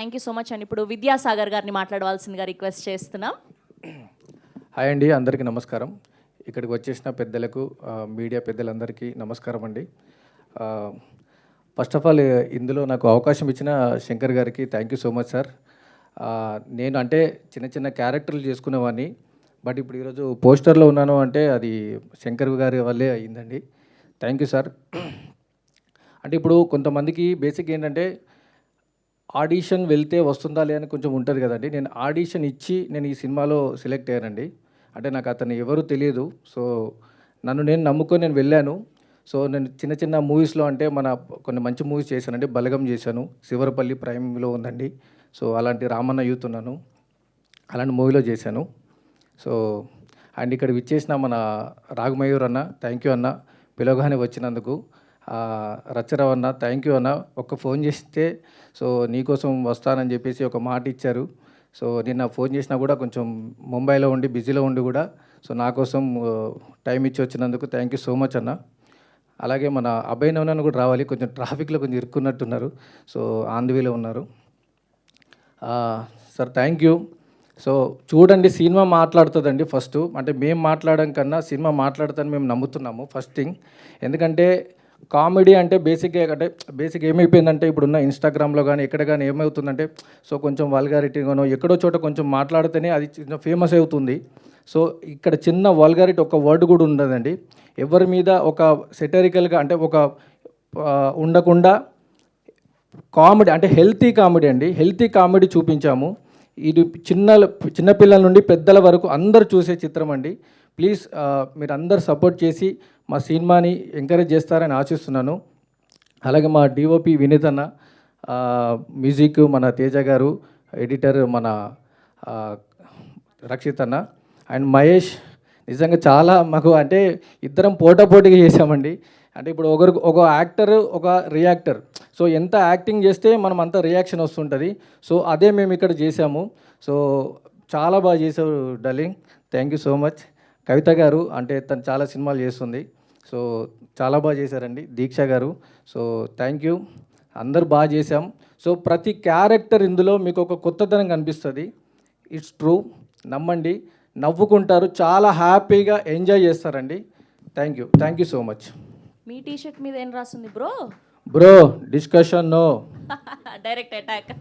Thank you so much అండి. ఇప్పుడు విద్యాసాగర్ గారిని మాట్లాడవలసిందిగా రిక్వెస్ట్ చేస్తున్నాం. హాయ్ అండి, అందరికీ నమస్కారం. ఇక్కడికి వచ్చేసిన పెద్దలకు, మీడియా పెద్దలందరికీ నమస్కారం అండి. ఫస్ట్ ఆఫ్ ఆల్ ఇందులో నాకు అవకాశం ఇచ్చిన శంకర్ గారికి thank you so much sir. నేను అంటే చిన్న చిన్న క్యారెక్టర్లు చేసుకునేవాడిని, బట్ ఇప్పుడు ఈరోజు పోస్టర్లో ఉన్నాను అంటే అది శంకర్ గారి వల్లే అయ్యిందండి. Thank you sir. అంటే ఇప్పుడు కొంతమందికి బేసిక్ ఏంటంటే ఆడిషన్ వెళ్తే వస్తుందా లే అని కొంచెం ఉంటుంది కదండి. నేను ఆడిషన్ ఇచ్చి నేను ఈ సినిమాలో సెలెక్ట్ అయ్యానండి. అంటే నాకు అతను ఎవరు తెలియదు. సో నన్ను నేను నమ్ముకొని నేను వెళ్ళాను. సో నేను చిన్న చిన్న మూవీస్లో అంటే కొన్ని మంచి మూవీస్ చేశానండి. బలగం చేశాను, శివరపల్లి ప్రైమ్లో ఉందండి. సో అలాంటి రామన్న యూత్ ఉన్నాను, అలాంటి మూవీలో చేశాను. సో అండ్ ఇక్కడ విచ్చేసిన మన రాఘమయూర్ అన్న, థ్యాంక్ యూ అన్న, పిలవగానే వచ్చినందుకు. రచ్చరావు అన్న, థ్యాంక్ యూ అన్న. ఒక్క ఫోన్ చేస్తే సో నీకోసం వస్తానని చెప్పేసి ఒక మాట ఇచ్చారు. సో నిన్న ఫోన్ చేసినా కూడా కొంచెం ముంబైలో ఉండి బిజీలో ఉండి కూడా సో నా కోసం టైం ఇచ్చి వచ్చినందుకు థ్యాంక్ యూ సో మచ్ అన్న. అలాగే మన అభయ్ నవనన్న కూడా రావాలి, కొంచెం ట్రాఫిక్లో కొంచెం ఇరుక్కున్నట్టున్నారు. సో ఆన్ ది వేలో ఉన్నారు. Sir thank you. సో చూడండి, సినిమా మాట్లాడుతుందండి ఫస్ట్. అంటే మేము మాట్లాడడం కన్నా సినిమా మాట్లాడుతుందని మేము నమ్ముతున్నాము ఫస్ట్ థింగ్. ఎందుకంటే కామెడీ అంటే బేసిక్ ఏమైపోయిందంటే ఇప్పుడున్న ఇన్స్టాగ్రామ్లో కానీ ఎక్కడ కానీ ఏమవుతుందంటే సో కొంచెం వల్గారిటీగానో ఎక్కడో చోట కొంచెం మాట్లాడితేనే అది చిన్న ఫేమస్ అవుతుంది. సో ఇక్కడ చిన్న వల్గారిటీ ఒక వర్డ్ కూడా ఉండదండి. ఎవరి మీద ఒక సెటరికల్గా అంటే ఒక ఉండకుండా కామెడీ అంటే హెల్తీ కామెడీ అండి. హెల్తీ కామెడీ చూపించాము. ఇది చిన్నపిల్లల నుండి పెద్దల వరకు అందరు చూసే చిత్రం అండి. ప్లీజ్ మీరు అందరు సపోర్ట్ చేసి మా సినిమాని ఎంకరేజ్ చేస్తారని ఆశిస్తున్నాను. అలాగే మా డిఓపి వినీత్ అన్న, మ్యూజిక్ మన తేజ గారు, ఎడిటర్ మన రక్షిత్ అన్న అండ్ మహేష్. నిజంగా చాలా మాకు అంటే ఇద్దరం పోటాపోటీగా చేసామండి. అంటే ఇప్పుడు ఒక యాక్టర్, ఒక రియాక్టర్. సో ఎంత యాక్టింగ్ చేస్తే మనం అంత రియాక్షన్ వస్తుంటుంది. సో అదే మేము ఇక్కడ చేసాము. సో చాలా బాగా చేసావు darling, thank you so much. Kavitha garu అంటే తను చాలా సినిమాలు చేస్తుంది. సో చాలా బాగా చేశారండి. దీక్ష గారు, సో థ్యాంక్ యూ. అందరు బాగా చేశాం. సో ప్రతి క్యారెక్టర్ ఇందులో మీకు ఒక కొత్తదనం కనిపిస్తుంది. ఇట్స్ ట్రూ, నమ్మండి, నవ్వుకుంటారు, చాలా హ్యాపీగా ఎంజాయ్ చేస్తారండి. Thank you so much. మీ టీషర్ట్ మీద ఏం రాస్తుంది bro? Bro discussion no direct attack.